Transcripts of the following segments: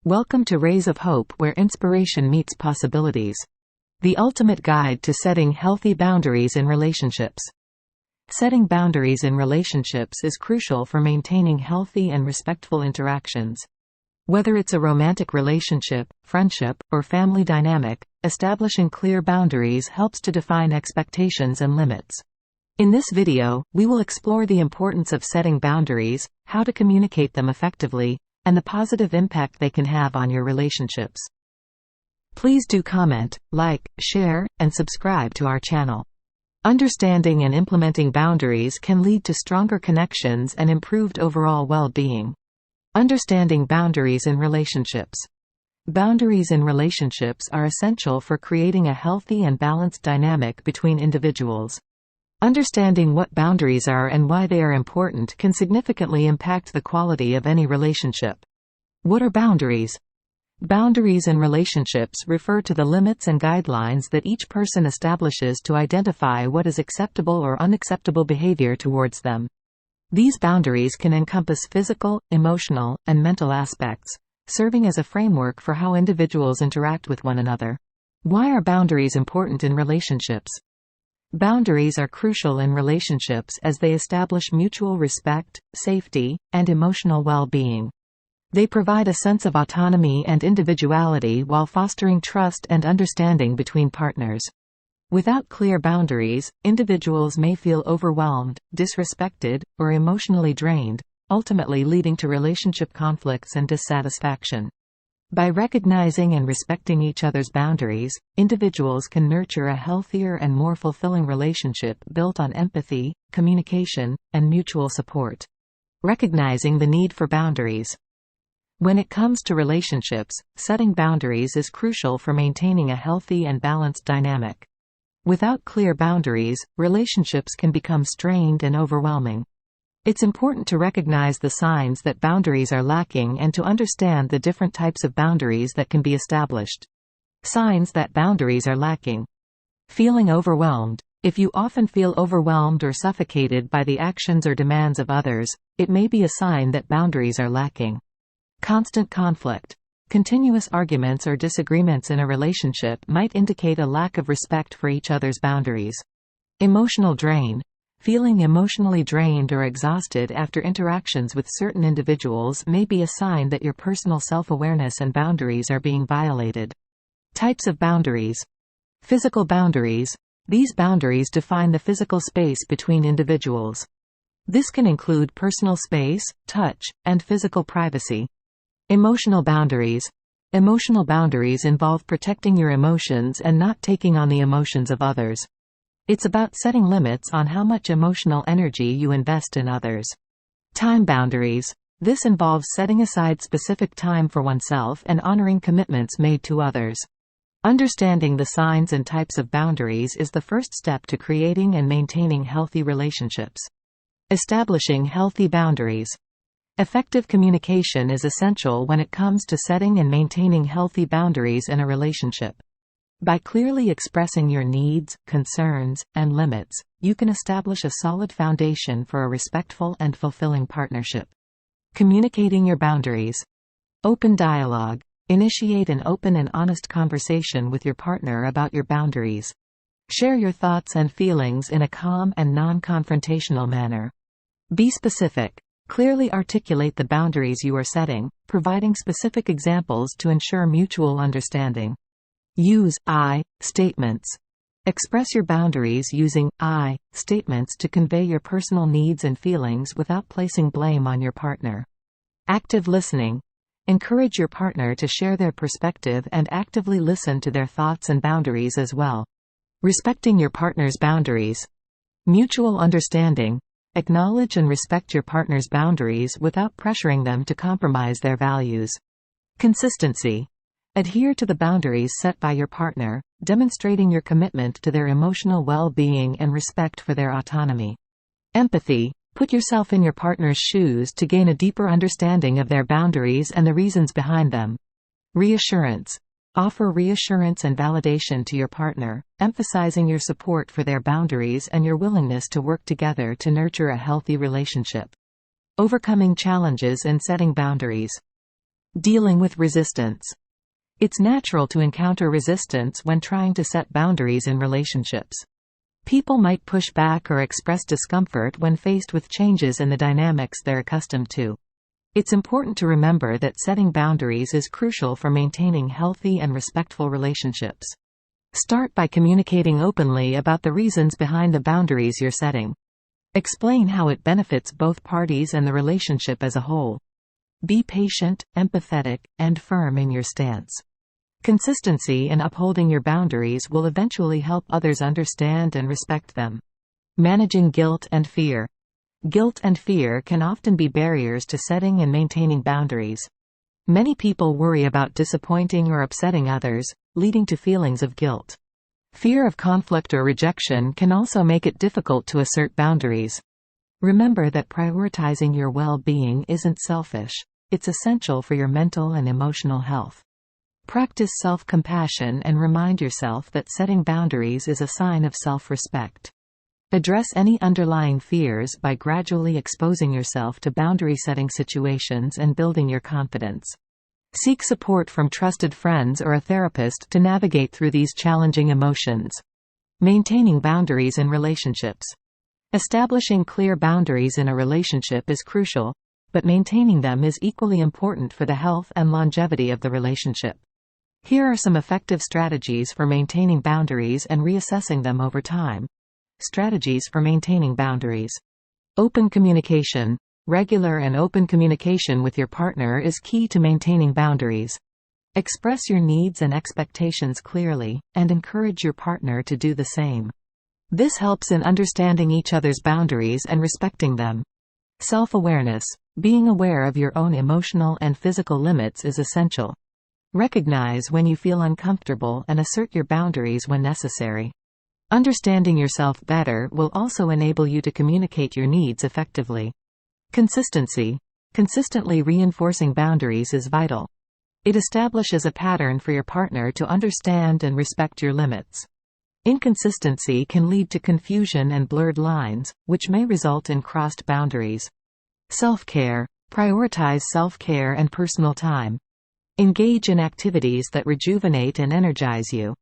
Welcome to Rays of Hope, where inspiration meets possibilities. The ultimate guide to setting healthy boundaries in relationships. Setting boundaries in relationships is crucial for maintaining healthy and respectful interactions. Whether it's a romantic relationship, friendship, or family dynamic, establishing clear boundaries helps to define expectations and limits. In this video, we will explore the importance of setting boundaries, how to communicate them effectively, and the positive impact they can have on your relationships. Please do comment, like, share, and subscribe to our channel. Understanding and implementing boundaries can lead to stronger connections and improved overall well-being. Understanding boundaries in relationships. Boundaries in relationships are essential for creating a healthy and balanced dynamic between individuals. Understanding what boundaries are and why they are important can significantly impact the quality of any relationship. What are boundaries? Boundaries in relationships refer to the limits and guidelines that each person establishes to identify what is acceptable or unacceptable behavior towards them. These boundaries can encompass physical, emotional, and mental aspects, serving as a framework for how individuals interact with one another. Why are boundaries important in relationships? Boundaries are crucial in relationships as they establish mutual respect, safety, and emotional well-being. They provide a sense of autonomy and individuality while fostering trust and understanding between partners. Without clear boundaries, individuals may feel overwhelmed, disrespected, or emotionally drained, ultimately leading to relationship conflicts and dissatisfaction. By recognizing and respecting each other's boundaries, individuals can nurture a healthier and more fulfilling relationship built on empathy, communication, and mutual support. Recognizing the need for boundaries. When it comes to relationships, setting boundaries is crucial for maintaining a healthy and balanced dynamic. Without clear boundaries, relationships can become strained and overwhelming. It's important to recognize the signs that boundaries are lacking and to understand the different types of boundaries that can be established. Signs that boundaries are lacking. Feeling overwhelmed. If you often feel overwhelmed or suffocated by the actions or demands of others, it may be a sign that boundaries are lacking. Constant conflict. Continuous arguments or disagreements in a relationship might indicate a lack of respect for each other's boundaries. Emotional drain. Feeling emotionally drained or exhausted after interactions with certain individuals may be a sign that your personal self-awareness and boundaries are being violated. Types of boundaries. Physical boundaries. These boundaries define the physical space between individuals. This can include personal space, touch, and physical privacy. Emotional boundaries. Emotional boundaries involve protecting your emotions and not taking on the emotions of others. It's about setting limits on how much emotional energy you invest in others. Time boundaries. This involves setting aside specific time for oneself and honoring commitments made to others. Understanding the signs and types of boundaries is the first step to creating and maintaining healthy relationships. Establishing healthy boundaries. Effective communication is essential when it comes to setting and maintaining healthy boundaries in a relationship. By clearly expressing your needs, concerns, and limits, you can establish a solid foundation for a respectful and fulfilling partnership. Communicating your boundaries. Open dialogue. Initiate an open and honest conversation with your partner about your boundaries. Share your thoughts and feelings in a calm and non-confrontational manner. Be specific. Clearly articulate the boundaries you are setting, providing specific examples to ensure mutual understanding. Use I statements. Express your boundaries using I statements to convey your personal needs and feelings without placing blame on your partner. Active listening. Encourage your partner to share their perspective and actively listen to their thoughts and boundaries as well. Respecting your partner's boundaries. Mutual understanding. Acknowledge and respect your partner's boundaries without pressuring them to compromise their values. Consistency. Adhere to the boundaries set by your partner, demonstrating your commitment to their emotional well-being and respect for their autonomy. Empathy. Put yourself in your partner's shoes to gain a deeper understanding of their boundaries and the reasons behind them. Reassurance. Offer reassurance and validation to your partner, emphasizing your support for their boundaries and your willingness to work together to nurture a healthy relationship. Overcoming challenges and setting boundaries. Dealing with resistance. It's natural to encounter resistance when trying to set boundaries in relationships. People might push back or express discomfort when faced with changes in the dynamics they're accustomed to. It's important to remember that setting boundaries is crucial for maintaining healthy and respectful relationships. Start by communicating openly about the reasons behind the boundaries you're setting. Explain how it benefits both parties and the relationship as a whole. Be patient, empathetic, and firm in your stance. Consistency in upholding your boundaries will eventually help others understand and respect them. Managing guilt and fear. Guilt and fear can often be barriers to setting and maintaining boundaries. Many people worry about disappointing or upsetting others, leading to feelings of guilt. Fear of conflict or rejection can also make it difficult to assert boundaries. Remember that prioritizing your well-being isn't selfish. It's essential for your mental and emotional health. Practice self-compassion and remind yourself that setting boundaries is a sign of self-respect. Address any underlying fears by gradually exposing yourself to boundary-setting situations and building your confidence. Seek support from trusted friends or a therapist to navigate through these challenging emotions. Maintaining boundaries in relationships. Establishing clear boundaries in a relationship is crucial, but maintaining them is equally important for the health and longevity of the relationship. Here are some effective strategies for maintaining boundaries and reassessing them over time. Strategies for maintaining boundaries. Open communication. Regular and open communication with your partner is key to maintaining boundaries. Express your needs and expectations clearly, and encourage your partner to do the same. This helps in understanding each other's boundaries and respecting them. Self-awareness. Being aware of your own emotional and physical limits is essential. Recognize when you feel uncomfortable and assert your boundaries when necessary. Understanding yourself better will also enable you to communicate your needs effectively. Consistency. Consistently reinforcing boundaries is vital. It establishes a pattern for your partner to understand and respect your limits. Inconsistency can lead to confusion and blurred lines, which may result in crossed boundaries. Self-care. Prioritize self-care and personal time. Engage in activities that rejuvenate and energize you.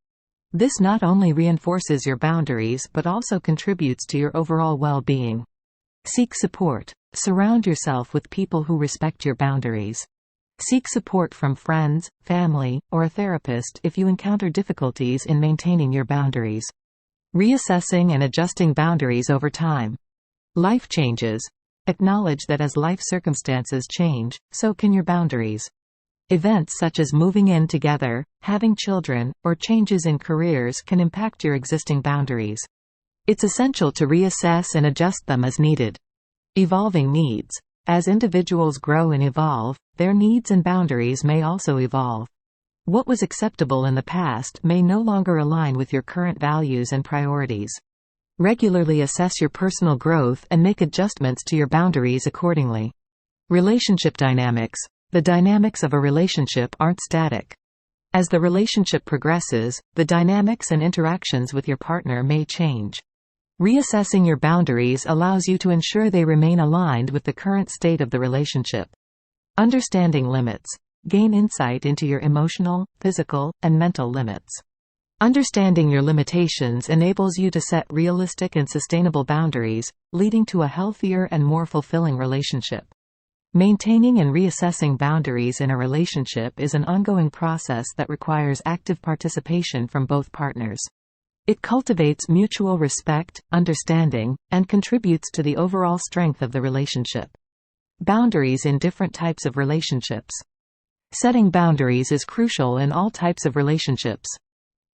This not only reinforces your boundaries but also contributes to your overall well-being. Seek support. Surround yourself with people who respect your boundaries. Seek support from friends, family, or a therapist if you encounter difficulties in maintaining your boundaries. Reassessing and adjusting boundaries over time. Life changes. Acknowledge that as life circumstances change, so can your boundaries. Events such as moving in together, having children, or changes in careers can impact your existing boundaries. It's essential to reassess and adjust them as needed. Evolving needs. As individuals grow and evolve, their needs and boundaries may also evolve. What was acceptable in the past may no longer align with your current values and priorities. Regularly assess your personal growth and make adjustments to your boundaries accordingly. Relationship dynamics. The dynamics of a relationship aren't static. As the relationship progresses, the dynamics and interactions with your partner may change. Reassessing your boundaries allows you to ensure they remain aligned with the current state of the relationship. Understanding limits. Gain insight into your emotional, physical, and mental limits. Understanding your limitations enables you to set realistic and sustainable boundaries, leading to a healthier and more fulfilling relationship. Maintaining and reassessing boundaries in a relationship is an ongoing process that requires active participation from both partners. It cultivates mutual respect, understanding, and contributes to the overall strength of the relationship. Boundaries in different types of relationships. Setting boundaries is crucial in all types of relationships.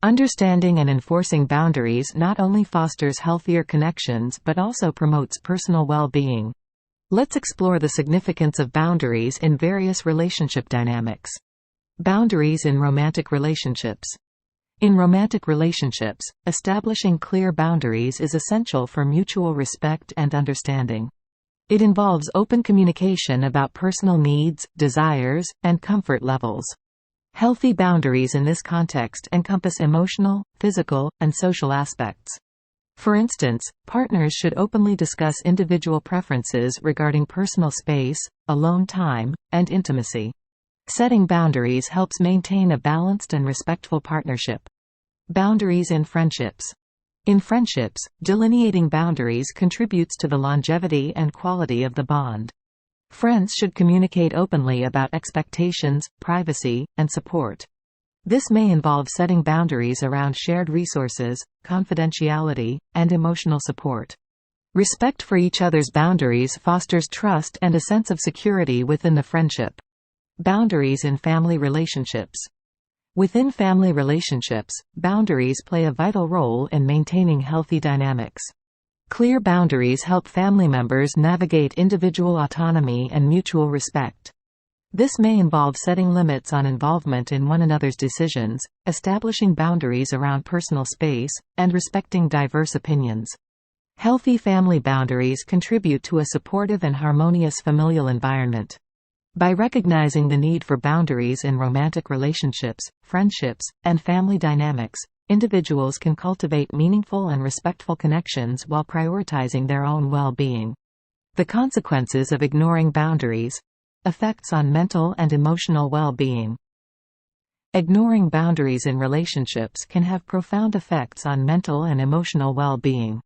Understanding and enforcing boundaries not only fosters healthier connections but also promotes personal well-being. Let's explore the significance of boundaries in various relationship dynamics. Boundaries in romantic relationships. In romantic relationships, establishing clear boundaries is essential for mutual respect and understanding. It involves open communication about personal needs, desires, and comfort levels. Healthy boundaries in this context encompass emotional, physical, and social aspects. For instance, partners should openly discuss individual preferences regarding personal space, alone time, and intimacy. Setting boundaries helps maintain a balanced and respectful partnership. Boundaries in friendships. In friendships, delineating boundaries contributes to the longevity and quality of the bond. Friends should communicate openly about expectations, privacy, and support. This may involve setting boundaries around shared resources, confidentiality, and emotional support. Respect for each other's boundaries fosters trust and a sense of security within the friendship. Boundaries in family relationships. Within family relationships, boundaries play a vital role in maintaining healthy dynamics. Clear boundaries help family members navigate individual autonomy and mutual respect. This may involve setting limits on involvement in one another's decisions, establishing boundaries around personal space, and respecting diverse opinions. Healthy family boundaries contribute to a supportive and harmonious familial environment. By recognizing the need for boundaries in romantic relationships, friendships, and family dynamics, individuals can cultivate meaningful and respectful connections while prioritizing their own well-being. The consequences of ignoring boundaries. Effects on mental and emotional well-being. Ignoring boundaries in relationships can have profound effects on mental and emotional well-being.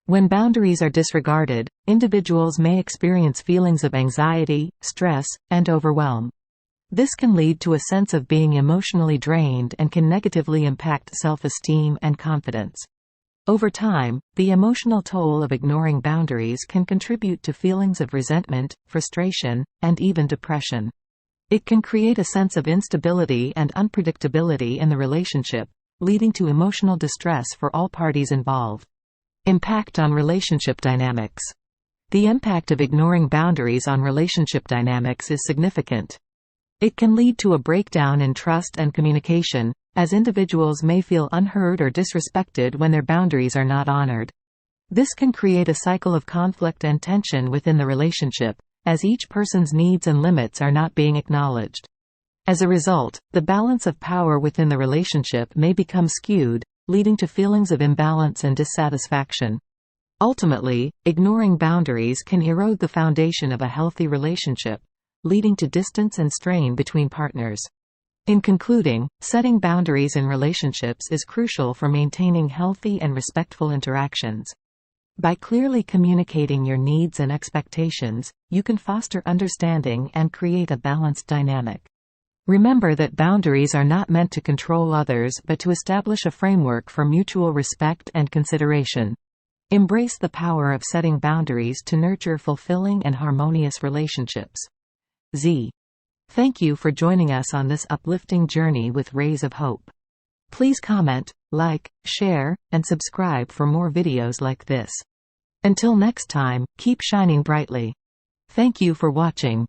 When boundaries are disregarded, individuals may experience feelings of anxiety, stress, and overwhelm. This can lead to a sense of being emotionally drained and can negatively impact self-esteem and confidence. Over time, the emotional toll of ignoring boundaries can contribute to feelings of resentment, frustration, and even depression. It can create a sense of instability and unpredictability in the relationship, leading to emotional distress for all parties involved. Impact on relationship dynamics. The impact of ignoring boundaries on relationship dynamics is significant. It can lead to a breakdown in trust and communication, as individuals may feel unheard or disrespected when their boundaries are not honored. This can create a cycle of conflict and tension within the relationship, as each person's needs and limits are not being acknowledged. As a result, the balance of power within the relationship may become skewed, leading to feelings of imbalance and dissatisfaction. Ultimately, ignoring boundaries can erode the foundation of a healthy relationship, leading to distance and strain between partners. In concluding, setting boundaries in relationships is crucial for maintaining healthy and respectful interactions. By clearly communicating your needs and expectations, you can foster understanding and create a balanced dynamic. Remember that boundaries are not meant to control others but to establish a framework for mutual respect and consideration. Embrace the power of setting boundaries to nurture fulfilling and harmonious relationships. Thank you for joining us on this uplifting journey with Rays of Hope. Please comment, like, share, and subscribe for more videos like this. Until next time, keep shining brightly. Thank you for watching.